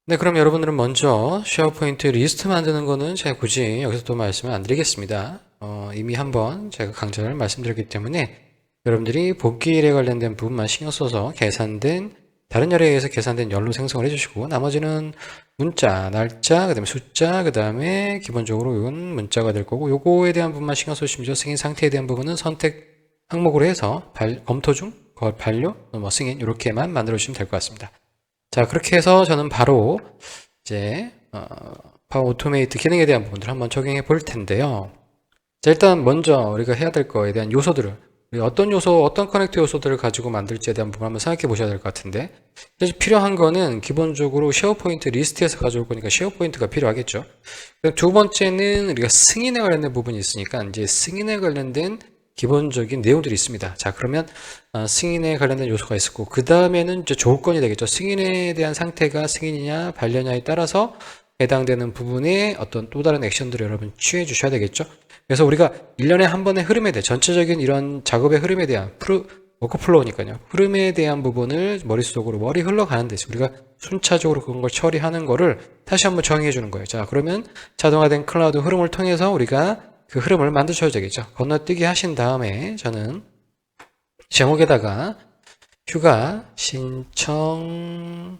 네, 그럼 여러분들은 먼저 쉐어포인트 리스트 만드는 거는 제가 굳이 여기서 또 말씀을 안 드리겠습니다. 이미 한번 제가 강좌를 말씀드렸기 때문에 여러분들이 복귀일에 관련된 부분만 신경 써서 다른 열에 의해서 계산된 열로 생성을 해주시고, 나머지는 문자, 날짜, 그 다음에 숫자, 그 다음에 기본적으로 이건 문자가 될 거고, 요거에 대한 부분만 신경 써주시면 되죠. 승인 상태에 대한 부분은 선택 항목으로 해서 검토 중, 반려, 승인 이렇게만 만들어 주시면 될 것 같습니다. 자, 그렇게 해서 저는 바로 이제 파워 오토메이트 기능에 대한 부분들을 한번 적용해 볼 텐데요. 자, 일단 먼저 우리가 해야 될 거에 대한 요소들을, 우리가 어떤 커넥터 요소들을 가지고 만들지에 대한 부분 한번 생각해 보셔야 될 것 같은데, 이제 필요한 거는 기본적으로 쉐어포인트 리스트에서 가져올 거니까 쉐어포인트가 필요하겠죠. 두 번째는 우리가 승인에 관련된 부분이 있으니까 이제 승인에 관련된 기본적인 내용들이 있습니다. 자, 그러면 승인에 관련된 요소가 있었고, 그 다음에는 이제 조건이 되겠죠. 승인에 대한 상태가 승인이냐 반려냐에 따라서 해당되는 부분에 어떤 또 다른 액션들을 여러분 취해 주셔야 되겠죠. 그래서 우리가 1년에 한 번의 흐름에 대해 전체적인 이런 작업의 흐름에 대한 워크플로우니까요. 흐름에 대한 부분을 머릿속으로 머리 흘러가는 데서 우리가 순차적으로 그런 걸 처리하는 거를 다시 한번 정의해 주는 거예요. 자, 그러면 자동화된 클라우드 흐름을 통해서 우리가 그 흐름을 만드셔야 되겠죠. 건너뛰기 하신 다음에 저는 제목에다가 휴가 신청,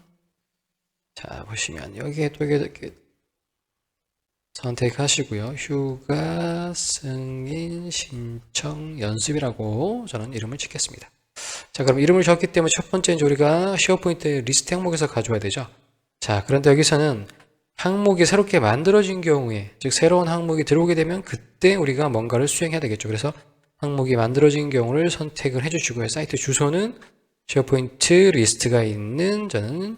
자 보시면 여기에 또 이렇게 선택하시고요. 휴가 승인 신청 연습이라고 저는 이름을 짓겠습니다. 자, 그럼 이름을 적기 때문에 첫 번째 이제 우리가 쉐어포인트 리스트 항목에서 가져와야 되죠. 자, 그런데 여기서는 항목이 새롭게 만들어진 경우에, 즉 새로운 항목이 들어오게 되면 그때 우리가 뭔가를 수행해야 되겠죠. 그래서 항목이 만들어진 경우를 선택을 해주시고요. 사이트 주소는 쉐어포인트 리스트가 있는 저는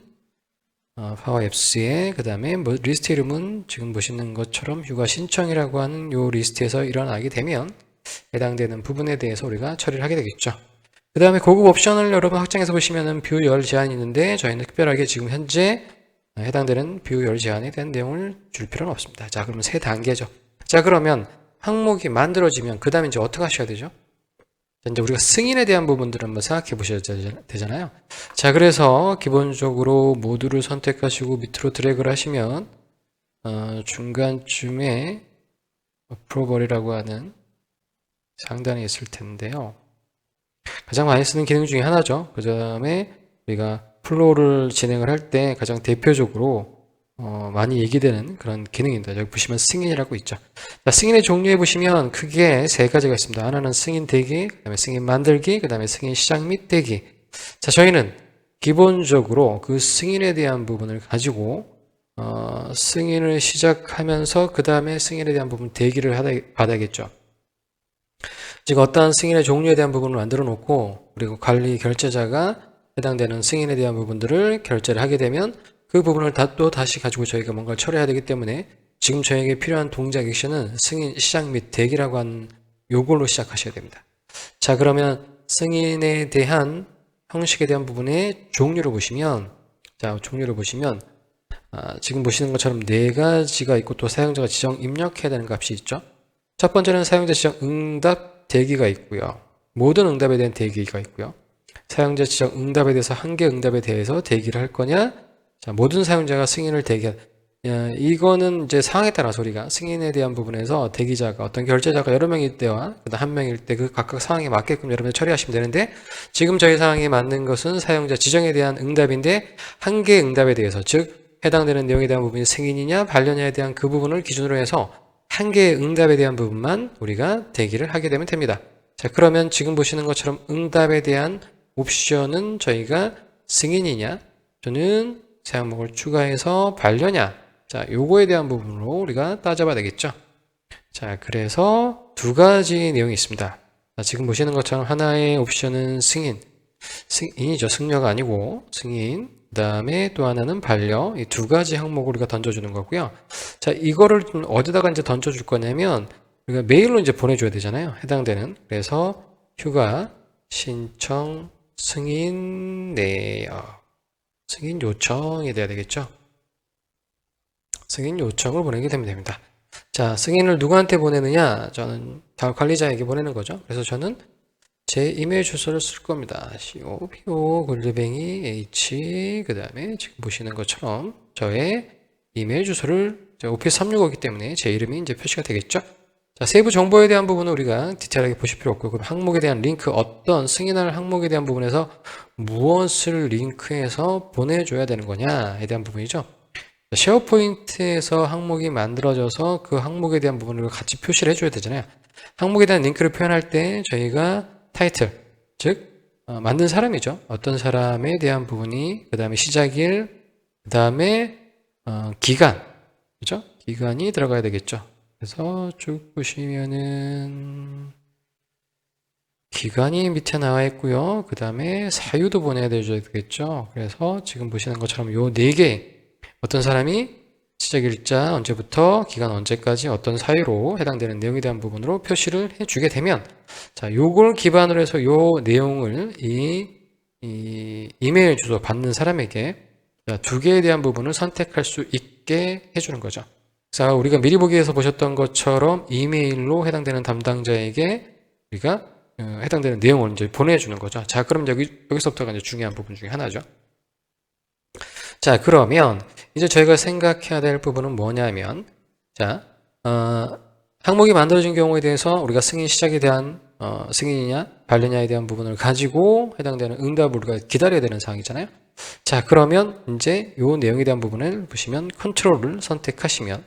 파워 앱스에, 그 다음에 리스트 이름은 지금 보시는 것처럼 휴가 신청이라고 하는 요 리스트에서 일어나게 되면 해당되는 부분에 대해서 우리가 처리를 하게 되겠죠. 그 다음에 고급 옵션을 여러분 확장해서 보시면은 뷰 열 제한이 있는데 저희는 특별하게 지금 현재 해당되는 뷰 열 제한에 대한 내용을 줄 필요는 없습니다. 자, 그러면 세 단계죠. 자, 그러면 항목이 만들어지면 그 다음에 이제 어떻게 하셔야 되죠? 이제 우리가 승인에 대한 부분들을 한번 생각해 보셔야 되잖아요. 자, 그래서 기본적으로 모두를 선택하시고 밑으로 드래그를 하시면 중간쯤에 어프로벌이라고 하는 상단에 있을 텐데요. 가장 많이 쓰는 기능 중에 하나죠. 그 다음에 우리가 플로우를 진행을 할 때 가장 대표적으로 많이 얘기되는 그런 기능입니다. 여기 보시면 승인이라고 있죠. 자, 승인의 종류에 보시면 크게 세 가지가 있습니다. 하나는 승인 대기, 그 다음에 승인 만들기, 그 다음에 승인 시작 및 대기. 자, 저희는 기본적으로 그 승인에 대한 부분을 가지고 승인을 시작하면서 그 다음에 승인에 대한 부분 대기를 받아야겠죠. 즉 어떠한 승인의 종류에 대한 부분을 만들어 놓고, 그리고 관리 결제자가 해당되는 승인에 대한 부분들을 결제를 하게 되면 그 부분을 또 다시 가지고 저희가 뭔가를 처리해야 되기 때문에 지금 저에게 필요한 동작 액션은 승인 시작 및 대기라고 하는 요걸로 시작하셔야 됩니다. 자, 그러면 승인에 대한 형식에 대한 부분의 종류를 보시면, 지금 보시는 것처럼 네 가지가 있고 또 사용자가 지정 입력해야 되는 값이 있죠. 첫 번째는 사용자 지정 응답 대기가 있고요. 모든 응답에 대한 대기가 있고요. 사용자 지정 응답에 대해서 한 개 응답에 대해서 대기를 할 거냐? 자, 모든 사용자가 승인을 이거는 이제 상황에 따라서 우리가 승인에 대한 부분에서 대기자가 어떤 결제자가 여러 명일 때와 한 명일 때 그 각각 상황에 맞게끔 여러분들 처리하시면 되는데, 지금 저희 상황에 맞는 것은 사용자 지정에 대한 응답인데 한 개 응답에 대해서, 즉 해당되는 내용에 대한 부분이 승인이냐 반려냐에 대한 그 부분을 기준으로 해서 한 개의 응답에 대한 부분만 우리가 대기를 하게 되면 됩니다. 자, 그러면 지금 보시는 것처럼 응답에 대한 옵션은 저희가 승인이냐 또는 사용목을 추가해서 반려냐, 자, 요거에 대한 부분으로 우리가 따져봐야 되겠죠. 자, 그래서 두 가지 내용이 있습니다. 자, 지금 보시는 것처럼 하나의 옵션은 승인이죠. 승려가 아니고 승인. 그 다음에 또 하나는 반려. 이 두 가지 항목을 우리가 던져주는 거고요. 자, 이거를 좀 어디다가 이제 던져줄 거냐면 우리가 메일로 이제 보내줘야 되잖아요. 해당되는. 그래서 휴가 신청 승인 내역, 승인 요청이 돼야 되겠죠. 승인 요청을 보내게 되면 됩니다. 자, 승인을 누구한테 보내느냐? 저는 관리자에게 보내는 거죠. 그래서 저는 제 이메일 주소를 쓸 겁니다. COPO 골뱅이 H 그 다음에 지금 보시는 것처럼 저의 이메일 주소를 오피스 365이기 때문에 제 이름이 이제 표시가 되겠죠. 자, 세부 정보에 대한 부분은 우리가 디테일하게 보실 필요 없고, 그럼 항목에 대한 링크, 어떤 승인할 항목에 대한 부분에서 무엇을 링크해서 보내줘야 되는 거냐에 대한 부분이죠. 쉐어포인트에서 항목이 만들어져서 그 항목에 대한 부분을 같이 표시를 해줘야 되잖아요. 항목에 대한 링크를 표현할 때 저희가 타이틀, 즉 만든 사람이죠. 어떤 사람에 대한 부분이, 그 다음에 시작일, 그 다음에 기간, 그죠? 기간이 들어가야 되겠죠. 그래서 쭉 보시면은 기간이 밑에 나와 있고요. 그 다음에 사유도 보내야 되겠죠. 그래서 지금 보시는 것처럼 요 4개, 어떤 사람이 시작일자 언제부터 기간 언제까지 어떤 사유로 해당되는 내용에 대한 부분으로 표시를 해주게 되면, 자, 요걸 기반으로 해서 요 내용을 이 이메일 주소 받는 사람에게 2개에 대한 부분을 선택할 수 있게 해주는 거죠. 자, 우리가 미리 보기에서 보셨던 것처럼 이메일로 해당되는 담당자에게 우리가 해당되는 내용을 이제 보내주는 거죠. 자, 그럼 여기서부터가 이제 중요한 부분 중에 하나죠. 자, 그러면 이제 저희가 생각해야 될 부분은 뭐냐면, 자, 항목이 만들어진 경우에 대해서 우리가 승인 시작에 대한 승인이냐 반려냐에 대한 부분을 가지고 해당되는 응답을 우리가 기다려야 되는 상황이잖아요. 자, 그러면 이제 요 내용에 대한 부분을 보시면 컨트롤을 선택하시면,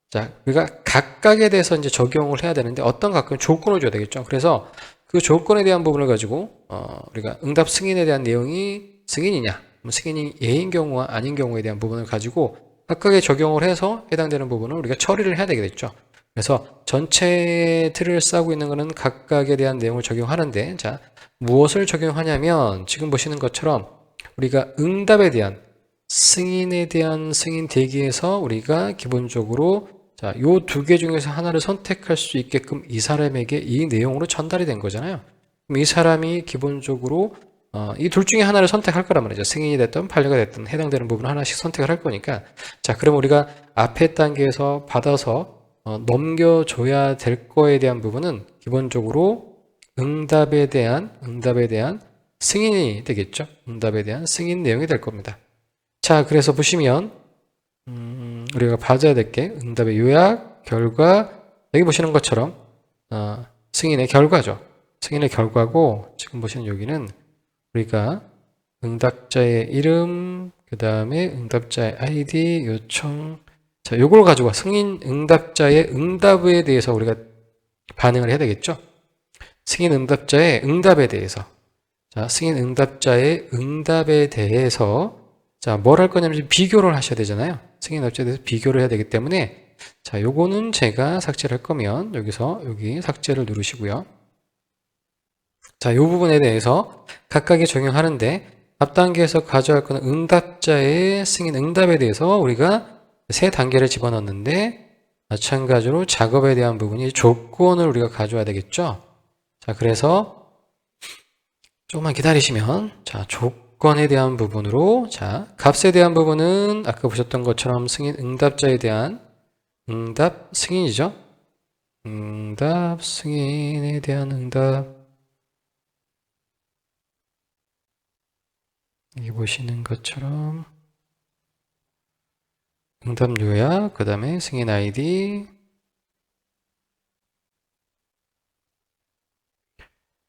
자, 우리가 각각에 대해서 이제 적용을 해야 되는데, 어떤 각각은 조건을 줘야 되겠죠. 그래서 그 조건에 대한 부분을 가지고 우리가 응답 승인에 대한 내용이 승인이냐, 승인이 예인 경우와 아닌 경우에 대한 부분을 가지고 각각에 적용을 해서 해당되는 부분을 우리가 처리를 해야 되겠죠. 그래서 전체 틀을 싸고 있는 것은 각각에 대한 내용을 적용하는데, 자, 무엇을 적용하냐면 지금 보시는 것처럼 우리가 응답에 대한 승인에 대한 승인 대기에서 우리가 기본적으로, 자, 요 2개 중에서 하나를 선택할 수 있게끔 이 사람에게 이 내용으로 전달이 된 거잖아요. 그럼 이 사람이 기본적으로 이 둘 중에 하나를 선택할 거란 말이죠. 승인이 됐든 반려가 됐든 해당되는 부분 하나씩 선택을 할 거니까. 자, 그럼 우리가 앞에 단계에서 받아서 넘겨줘야 될 거에 대한 부분은 기본적으로 응답에 대한 승인이 되겠죠. 응답에 대한 승인 내용이 될 겁니다. 자, 그래서 보시면 우리가 봐줘야 될 게 응답의 요약, 결과, 여기 보시는 것처럼 승인의 결과죠. 승인의 결과고, 지금 보시는 여기는 우리가 응답자의 이름, 그 다음에 응답자의 아이디, 요청, 자, 요걸 가지고 승인 응답자의 응답에 대해서 우리가 반응을 해야 되겠죠. 승인 응답자의 응답에 대해서, 자, 승인 응답자의 응답에 대해서, 자, 뭘 할 거냐면 비교를 하셔야 되잖아요. 승인 응답자에 대해서 비교를 해야 되기 때문에, 자, 요거는 제가 삭제를 할 거면 여기서 여기 삭제를 누르시고요. 자, 요 부분에 대해서 각각에 적용하는데, 앞 단계에서 가져갈 거는 응답자의 승인 응답에 대해서 우리가 3단계를 집어넣는데, 마찬가지로 작업에 대한 부분이 조건을 우리가 가져야 되겠죠. 자, 그래서 조금만 기다리시면, 자, 조건에 대한 부분으로, 자, 값에 대한 부분은 아까 보셨던 것처럼 승인 응답자에 대한 응답 승인이죠. 응답 승인에 대한 응답, 여기 보시는 것처럼 응답 요약, 그 다음에 승인 아이디,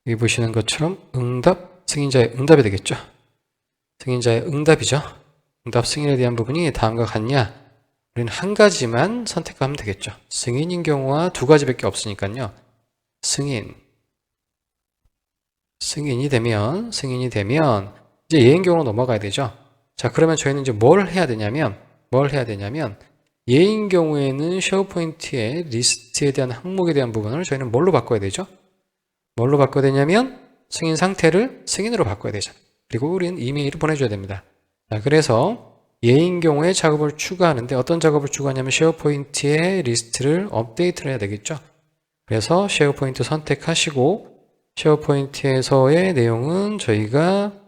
여기 보시는 것처럼 응답, 승인자의 응답이 되겠죠. 승인자의 응답이죠. 응답 승인에 대한 부분이 다음과 같냐? 우리는 한 가지만 선택하면 되겠죠. 승인인 경우와 2가지밖에 없으니까요. 승인이 되면 이제 예인 경우로 넘어가야 되죠. 자, 그러면 저희는 이제 뭘 해야 되냐면 예인 경우에는 쉐어포인트의 리스트에 대한 항목에 대한 부분을 저희는 뭘로 바꿔야 되죠? 뭘로 바꿔야 되냐면 승인 상태를 승인으로 바꿔야 되죠. 그리고 우리는 이메일을 보내줘야 됩니다. 자, 그래서 예인 경우에 작업을 추가하는데 어떤 작업을 추가하냐면 쉐어포인트의 리스트를 업데이트를 해야 되겠죠. 그래서 쉐어포인트 선택하시고 쉐어포인트에서의 내용은 저희가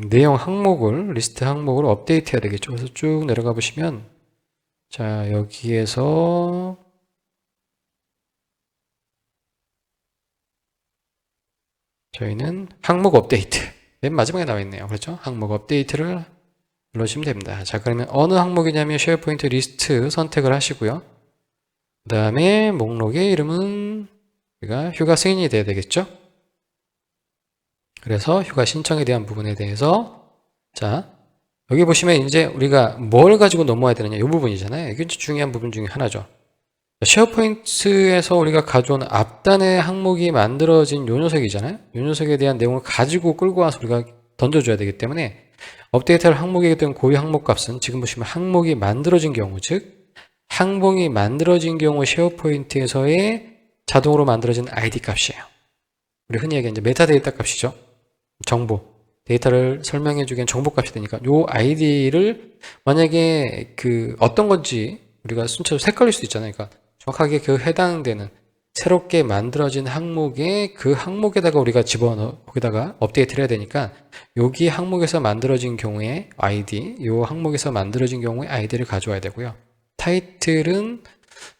내용 항목을, 리스트 항목을 업데이트 해야 되겠죠. 그래서 쭉 내려가 보시면, 자, 여기에서 저희는 항목 업데이트. 맨 마지막에 나와 있네요. 그렇죠? 항목 업데이트를 눌러주시면 됩니다. 자, 그러면 어느 항목이냐면 쉐어포인트 리스트 선택을 하시고요. 그 다음에 목록의 이름은 우리가 휴가 승인이 돼야 되겠죠? 그래서 휴가 신청에 대한 부분에 대해서 자, 여기 보시면 이제 우리가 뭘 가지고 넘어야 되느냐 이 부분이잖아요. 이게 중요한 부분 중에 하나죠. 쉐어포인트에서 우리가 가져온 앞단의 항목이 만들어진 요 녀석이잖아요. 요 녀석에 대한 내용을 가지고 끌고 와서 우리가 던져줘야 되기 때문에 업데이트할 항목이기 때문에 고유 항목 값은 지금 보시면 항목이 만들어진 경우, 즉 항목이 만들어진 경우 쉐어포인트에서의 자동으로 만들어진 ID 값이에요. 우리 흔히 얘기하는 이제 메타데이터 값이죠. 정보, 데이터를 설명해 주기엔 정보 값이 되니까 요 아이디를 만약에 그 어떤 건지 우리가 순서로 헷갈릴 수도 있잖아요. 그러니까 정확하게 그 해당되는 새롭게 만들어진 항목에 그 항목에다가 우리가 집어넣어 거기다가 업데이트를 해야 되니까 여기 항목에서 만들어진 경우에 아이디, 요 항목에서 만들어진 경우에 아이디를 가져와야 되고요. 타이틀은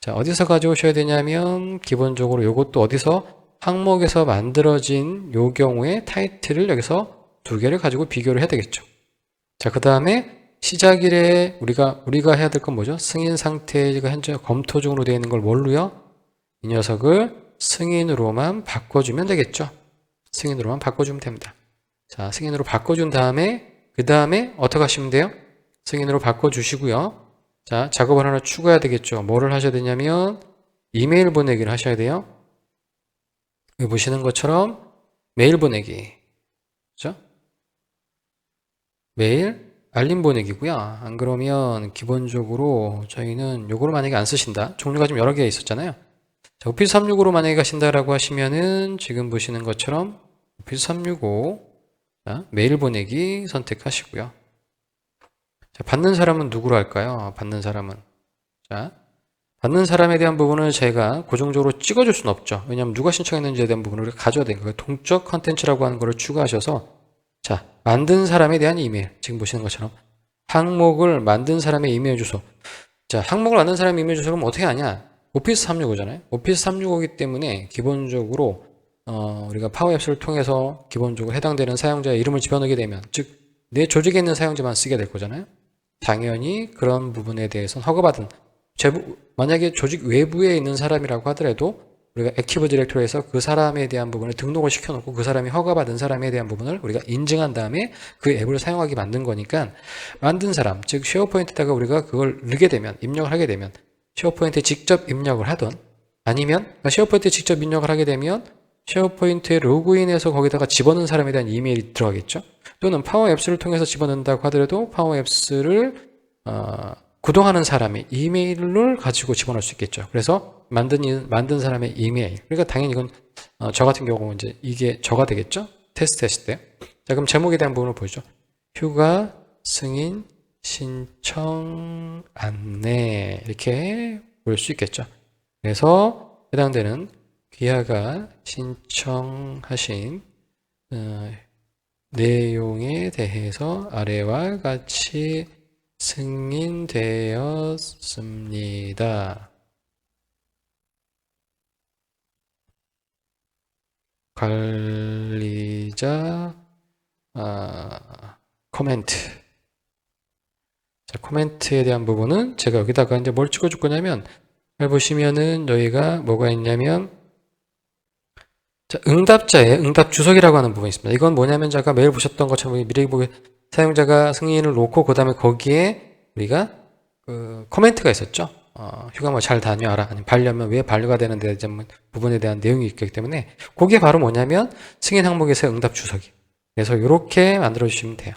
자, 어디서 가져오셔야 되냐면 기본적으로 요것도 어디서 항목에서 만들어진 요 경우에 타이틀을 여기서 두 개를 가지고 비교를 해야 되겠죠. 자, 그 다음에 시작일에 우리가 해야 될 건 뭐죠? 승인 상태가 현재 검토 중으로 되어 있는 걸 뭘로요? 이 녀석을 승인으로만 바꿔주면 되겠죠. 승인으로만 바꿔주면 됩니다. 자, 승인으로 바꿔준 다음에 그 다음에 어떻게 하시면 돼요? 승인으로 바꿔주시고요. 자, 작업을 하나 추가해야 되겠죠. 뭐를 하셔야 되냐면 이메일 보내기를 하셔야 돼요. 여기 보시는 것처럼 메일 보내기. 그죠? 메일 알림 보내기고요. 안 그러면 기본적으로 저희는 요거를 만약에 안 쓰신다. 종류가 좀 여러 개 있었잖아요. 자, 오피스 365로 만약에 가신다라고 하시면은 지금 보시는 것처럼 오피스 365 자, 메일 보내기 선택하시고요. 자, 받는 사람은 누구로 할까요? 받는 사람은 자, 받는 사람에 대한 부분을 제가 고정적으로 찍어줄 수는 없죠. 왜냐하면 누가 신청했는지에 대한 부분을 가져야 되니까 동적 컨텐츠라고 하는 것을 추가하셔서 자, 만든 사람에 대한 이메일. 지금 보시는 것처럼 항목을 만든 사람의 이메일 주소. 자, 항목을 만든 사람의 이메일 주소를 어떻게 하냐? 오피스 365잖아요. 오피스 365이기 때문에 기본적으로 우리가 파워앱스를 통해서 기본적으로 해당되는 사용자의 이름을 집어넣게 되면 즉 내 조직에 있는 사용자만 쓰게 될 거잖아요. 당연히 그런 부분에 대해서는 허가받은 만약에 조직 외부에 있는 사람이라고 하더라도 우리가 액티브 디렉토리에서 그 사람에 대한 부분을 등록을 시켜놓고 그 사람이 허가받은 사람에 대한 부분을 우리가 인증한 다음에 그 앱을 사용하게 만든 거니까 만든 사람, 즉 쉐어포인트에다가 우리가 그걸 넣게 되면 입력을 하게 되면 쉐어포인트에 직접 입력을 하든 아니면 쉐어포인트에 직접 입력을 하게 되면 쉐어포인트에 로그인해서 거기다가 집어넣은 사람에 대한 이메일이 들어가겠죠. 또는 파워앱스를 통해서 집어넣는다고 하더라도 파워앱스를 구동하는 사람의 이메일을 가지고 집어넣을 수 있겠죠. 그래서 만든 사람의 이메일. 그러니까 당연히 이건 저 같은 경우 이제 이게 저가 되겠죠. 테스트 했을 때. 자, 그럼 제목에 대한 부분을 보죠. 휴가 승인 신청 안내 이렇게 볼 수 있겠죠. 그래서 해당되는 귀하가 신청하신 내용에 대해서 아래와 같이 승인되었습니다. 관리자 코멘트. 자, 코멘트에 대한 부분은 제가 여기다가 이제 뭘 찍어줄 거냐면 잘 보시면은 여기가 뭐가 있냐면 자, 응답자의 응답 주석이라고 하는 부분이 있습니다. 이건 뭐냐면 제가 매일 보셨던 것처럼 미리 보기 사용자가 승인을 놓고 그 다음에 거기에 우리가 그 코멘트가 있었죠. 휴가 뭐 잘 다녀와라. 아니면 반려면 왜 반려가 되는데 부분에 대한 내용이 있기 때문에 그게 바로 뭐냐면 승인 항목에서의 응답 주석이. 그래서 이렇게 만들어 주시면 돼요.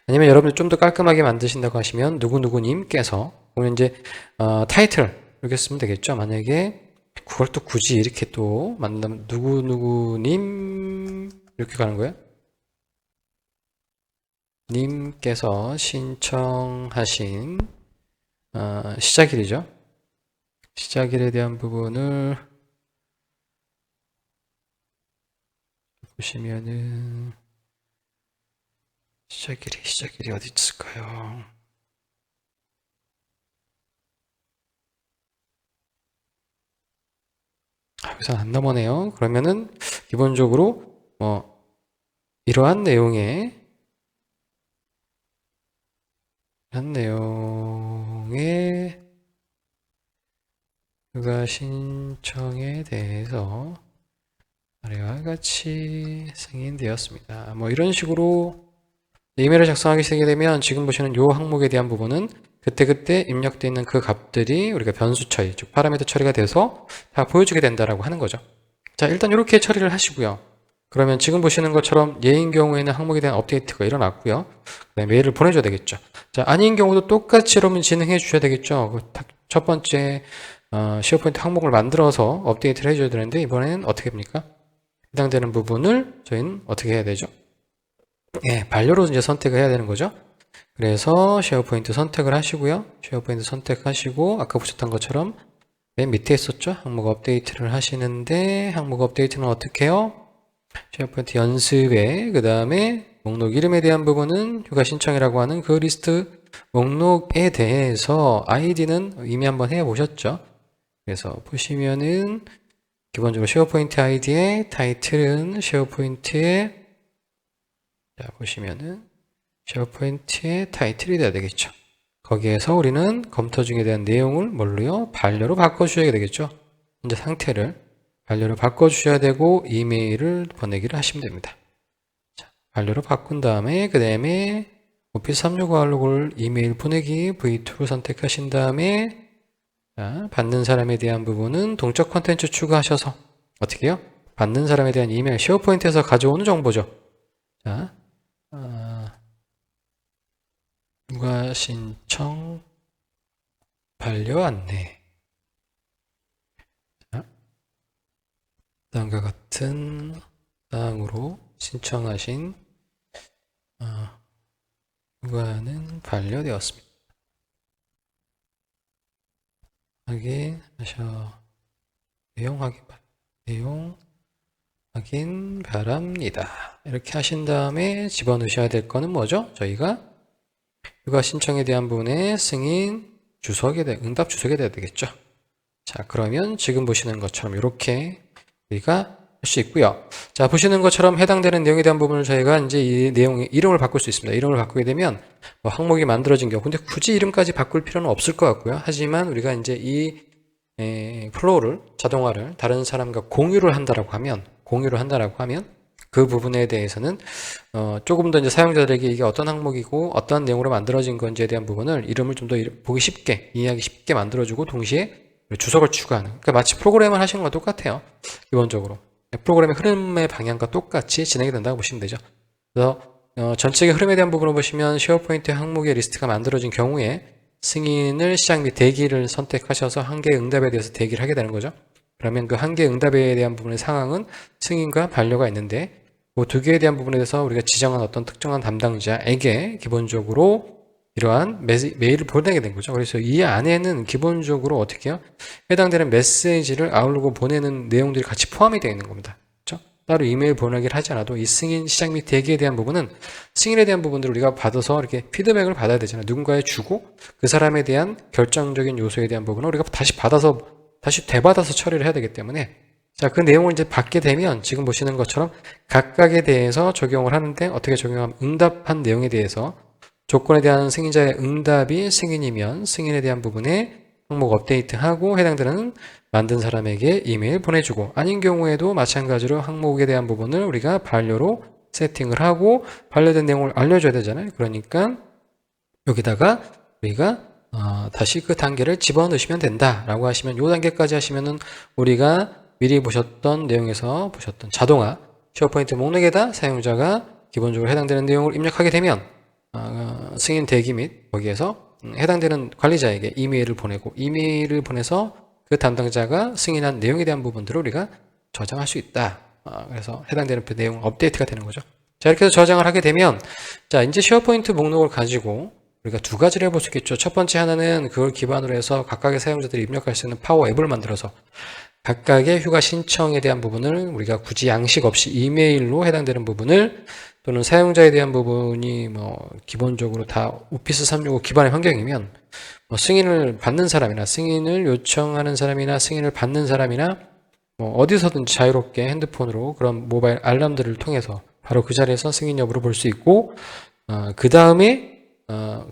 아니면 여러분들 좀 더 깔끔하게 만드신다고 하시면 누구누구님께서 보면 이제 타이틀 이렇게 쓰면 되겠죠. 만약에 그걸 또 굳이 이렇게 또 만나면 누구누구님 이렇게 가는 거예요. 님께서 신청하신 시작일이죠. 시작일에 대한 부분을 보시면은 시작일이 어디 있을까요? 여기서 안 넘어네요. 그러면은 기본적으로 이러한 내용의 휴가 신청에 대해서 아래와 같이 승인되었습니다. 이런 식으로 이메일을 작성하기 시작하게 되면 지금 보시는 이 항목에 대한 부분은 그때그때 입력되어 있는 그 값들이 우리가 변수 처리, 즉 파라미터 처리가 돼서 다 보여주게 된다라고 하는 거죠. 자, 일단 이렇게 처리를 하시고요. 그러면 지금 보시는 것처럼 예인 경우에는 항목에 대한 업데이트가 일어났고요. 메일을 보내줘야 되겠죠. 자, 아닌 경우도 똑같이 여러분 진행해 주셔야 되겠죠. 첫 번째 쉐어포인트 항목을 만들어서 업데이트를 해줘야 되는데 이번에는 어떻게 합니까? 해당되는 부분을 저희는 어떻게 해야 되죠? 반려로 이제 선택을 해야 되는 거죠. 그래서 쉐어포인트 선택을 하시고요. 쉐어포인트 선택하시고 아까 보셨던 것처럼 맨 밑에 있었죠. 항목 업데이트를 하시는데 항목 업데이트는 어떻게 해요? 쉐어포인트 연습에 그 다음에 목록 이름에 대한 부분은 휴가 신청이라고 하는 그 리스트 목록에 대해서 아이디는 이미 한번 해보셨죠. 그래서 보시면은 기본적으로 쉐어포인트 아이디의 타이틀은 쉐어포인트의 보시면은 쉐어포인트의 타이틀이 돼야 되겠죠. 거기에서 우리는 검토 중에 대한 내용을 뭘로요? 반려로 바꿔주셔야 되겠죠. 현재 상태를 반려로 바꿔주셔야 되고 이메일을 보내기를 하시면 됩니다. 자, 반려로 바꾼 다음에 그 다음에 오피스 365 아웃룩을 이메일 보내기 V2를 선택하신 다음에 자, 받는 사람에 대한 부분은 동적 콘텐츠 추가하셔서 어떻게 해요? 받는 사람에 대한 이메일 쉐어포인트에서 가져오는 정보죠. 자, 휴가 신청 반려 안내. 자, 다음과 같은 사항으로 신청하신 휴가는 반려되었습니다. 내용 확인 바랍니다. 이렇게 하신 다음에 집어넣으셔야 될 거는 뭐죠? 저희가 휴가 신청에 대한 부분에 승인 응답 주석에 돼야 되겠죠. 자, 그러면 지금 보시는 것처럼 이렇게 우리가 할 수 있고요. 자, 보시는 것처럼 해당되는 내용에 대한 부분을 저희가 이제 이 내용의 이름을 바꿀 수 있습니다. 이름을 바꾸게 되면 항목이 만들어진 경우, 근데 굳이 이름까지 바꿀 필요는 없을 것 같고요. 하지만 우리가 이제 이 플로우를, 자동화를 다른 사람과 공유를 한다라고 하면 그 부분에 대해서는 조금 더 이제 사용자들에게 이게 어떤 항목이고 어떤 내용으로 만들어진 건지에 대한 부분을 이름을 좀 더 보기 쉽게, 이해하기 쉽게 만들어주고 동시에 주석을 추가하는. 그러니까 마치 프로그램을 하시는 거랑 똑같아요. 기본적으로. 프로그램의 흐름의 방향과 똑같이 진행이 된다고 보시면 되죠. 그래서 전체의 흐름에 대한 부분을 보시면 쉐어포인트 항목의 리스트가 만들어진 경우에 승인을 시작 및 대기를 선택하셔서 한 개의 응답에 대해서 대기를 하게 되는 거죠. 그러면 그 한 개의 응답에 대한 부분의 상황은 승인과 반려가 있는데 그 두 개에 대한 부분에 대해서 우리가 지정한 어떤 특정한 담당자에게 기본적으로 이러한 메일을 보내게 된 거죠. 그래서 이 안에는 기본적으로 어떻게 해요? 해당되는 메시지를 아웃룩으로 보내는 내용들이 같이 포함이 되어 있는 겁니다. 그렇죠? 따로 이메일 보내기를 하지 않아도 이 승인 시작 및 대기에 대한 부분은 승인에 대한 부분들을 우리가 받아서 이렇게 피드백을 받아야 되잖아요. 누군가에 주고 그 사람에 대한 결정적인 요소에 대한 부분을 우리가 다시 되받아서 처리를 해야 되기 때문에 자, 그 내용을 이제 받게 되면 지금 보시는 것처럼 각각에 대해서 적용을 하는데 어떻게 적용하면 응답한 내용에 대해서 조건에 대한 승인자의 응답이 승인이면 승인에 대한 부분에 항목 업데이트하고 해당되는 만든 사람에게 이메일 보내주고 아닌 경우에도 마찬가지로 항목에 대한 부분을 우리가 반려로 세팅을 하고 반려된 내용을 알려줘야 되잖아요. 그러니까 여기다가 우리가 다시 그 단계를 집어넣으시면 된다라고 하시면 이 단계까지 하시면은 우리가 미리 보셨던 내용에서 보셨던 자동화 쉐어포인트 목록에다 사용자가 기본적으로 해당되는 내용을 입력하게 되면 승인 대기 및 거기에서 해당되는 관리자에게 이메일을 보내고 이메일을 보내서 그 담당자가 승인한 내용에 대한 부분들을 우리가 저장할 수 있다. 그래서 해당되는 그 내용 업데이트가 되는 거죠. 자, 이렇게 해서 저장을 하게 되면 자, 이제 쉐어포인트 목록을 가지고 우리가 두 가지를 해볼 수 있겠죠. 첫 번째 하나는 그걸 기반으로 해서 각각의 사용자들이 입력할 수 있는 파워 앱을 만들어서 각각의 휴가 신청에 대한 부분을 우리가 굳이 양식 없이 이메일로 해당되는 부분을 또는 사용자에 대한 부분이 기본적으로 다 오피스 365 기반의 환경이면 승인을 받는 사람이나 승인을 요청하는 사람이나 승인을 받는 사람이나 뭐 어디서든지 자유롭게 핸드폰으로 그런 모바일 알람들을 통해서 바로 그 자리에서 승인 여부를 볼 수 있고, 그 다음에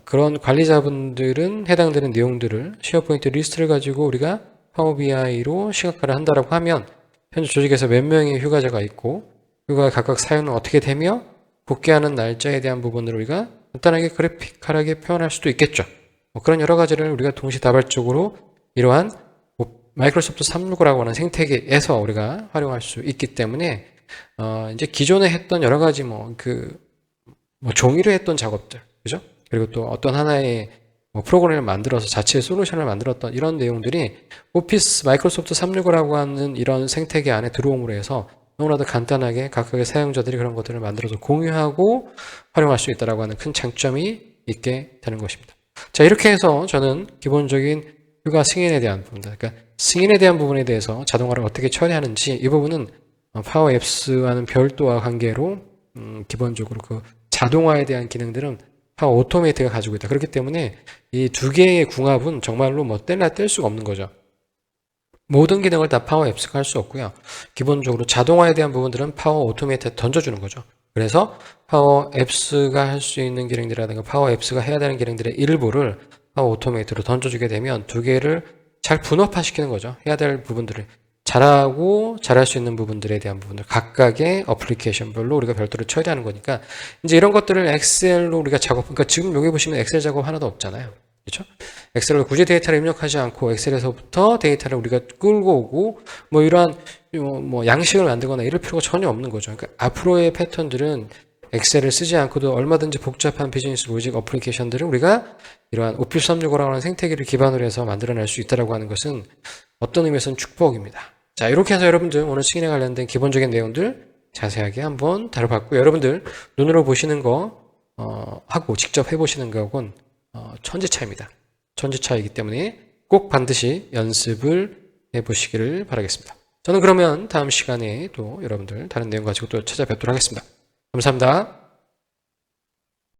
그런 관리자분들은 해당되는 내용들을 쉐어포인트 리스트를 가지고 우리가 파워 BI로 시각화를 한다라고 하면 현재 조직에서 몇 명의 휴가자가 있고 휴가 각각 사유는 어떻게 되며 복귀하는 날짜에 대한 부분을 우리가 간단하게 그래픽하게 표현할 수도 있겠죠. 뭐 그런 여러 가지를 우리가 동시다발적으로 이러한 마이크로소프트 365라고 하는 생태계에서 우리가 활용할 수 있기 때문에 이제 기존에 했던 여러 가지 종이로 했던 작업들, 그죠? 그리고 또 어떤 하나의 프로그램을 만들어서 자체 솔루션을 만들었던 이런 내용들이 오피스 마이크로소프트 365라고 하는 이런 생태계 안에 들어옴으로 해서 너무나도 간단하게 각각의 사용자들이 그런 것들을 만들어서 공유하고 활용할 수 있다라고 하는 큰 장점이 있게 되는 것입니다. 자, 이렇게 해서 저는 기본적인 휴가 승인에 대한 부분들, 그러니까 승인에 대한 부분에 대해서 자동화를 어떻게 처리하는지 이 부분은 파워 앱스와는 별도와 관계로 기본적으로 그 자동화에 대한 기능들은 파워 오토메이트가 가지고 있다. 그렇기 때문에 이 두 개의 궁합은 정말로 뭐 뗄래야 뗄 수가 없는 거죠. 모든 기능을 다 파워 앱스가 할 수 없고요. 기본적으로 자동화에 대한 부분들은 파워 오토메이트에 던져주는 거죠. 그래서 파워 앱스가 할 수 있는 기능들이라든가 파워 앱스가 해야 되는 기능들의 일부를 파워 오토메이트로 던져주게 되면 두 개를 잘 분업화시키는 거죠. 해야 될 부분들을 잘하고 잘할 수 있는 부분들에 대한 부분들 각각의 어플리케이션별로 우리가 별도로 처리하는 거니까 이제 이런 것들을 엑셀로 우리가 그러니까 지금 여기 보시면 엑셀 작업 하나도 없잖아요. 그렇죠? 엑셀로 굳이 데이터를 입력하지 않고 엑셀에서부터 데이터를 우리가 끌고 오고 뭐 이러한 양식을 만들거나 이럴 필요가 전혀 없는 거죠. 그러니까 앞으로의 패턴들은 엑셀을 쓰지 않고도 얼마든지 복잡한 비즈니스 로직 어플리케이션들을 우리가 이러한 오피스 365라고 하는 생태계를 기반으로 해서 만들어낼 수 있다고 하는 것은 어떤 의미에서는 축복입니다. 자, 이렇게 해서 여러분들 오늘 승인에 관련된 기본적인 내용들 자세하게 한번 다뤄봤고요. 여러분들 눈으로 보시는 거 하고 직접 해보시는 거하고는 천지차이입니다. 천지차이기 때문에 꼭 반드시 연습을 해보시기를 바라겠습니다. 저는 그러면 다음 시간에 또 여러분들 다른 내용 가지고 또 찾아뵙도록 하겠습니다. 감사합니다.